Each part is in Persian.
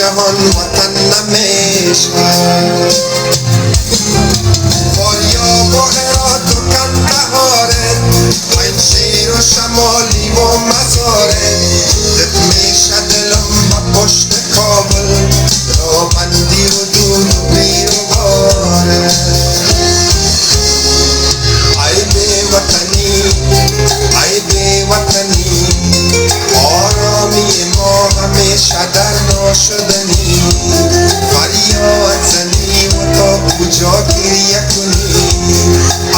جهان وطن نمیشد. فاریاب و هرات و کندهاره، پنجشیر و شمالی و مزاره، رد میشه دلم با پشت کابل، رابندی و دود و بیر و باره. ای بی وطنی، ای بی وطنی، آرامی ما همیشه در ناشدنی. فریاد زنی و تا کجا گریه کنی.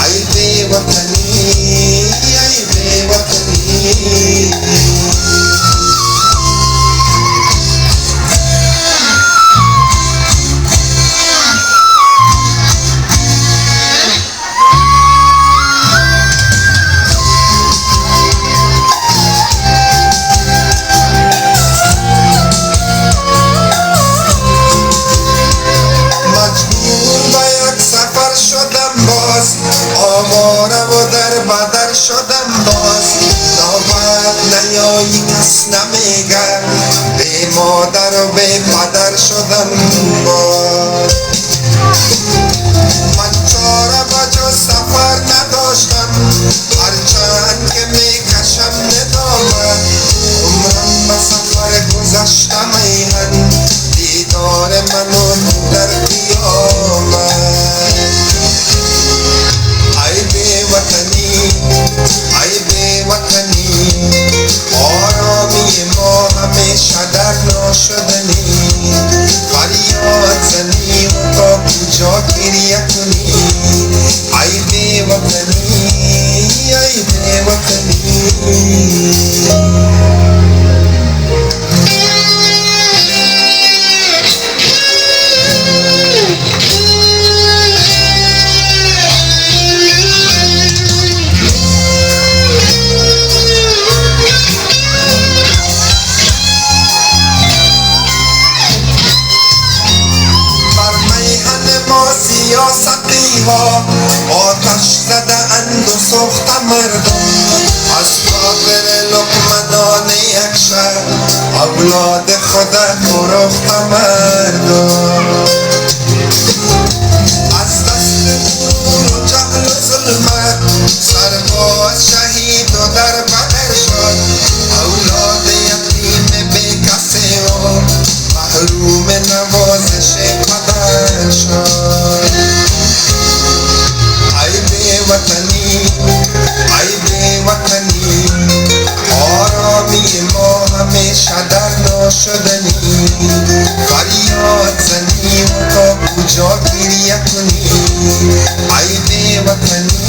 ای بی وطنی، ای بی وطنی. آواره و در بدر شدم باز، نوبت نیایی کس نمیگه، بی مادر و بی پدر شدم باز. من چاره بجا سفر نداشتم، هرچند که میکشم ندامت، عمرم به سفر گذشتم ایهن، دیدار منو در قیامت. ای بی وطنی، ای بی وطنی، آرامی ما همیشه در ناشدنی. فریاد زنی و تا کجا گریه کنی. ای بی وطنی، ای بی وطنی. سیاستی ها آتش زده اند و سوخته مردم، از خاطر لقمه نان یک شب اولاد خود فروخته مردم. از دست غرور و جهل و ظلمت سرباز شهید و در بدر شد، اولاد یتیم بی کسی و محروم نوازش پدر شد. ای بی وطنی، ای بی وطنی، آرامی ما همیشه در ناشدنی. فریاد زنی و تا کجا گریه کنی. ای بی وطنی.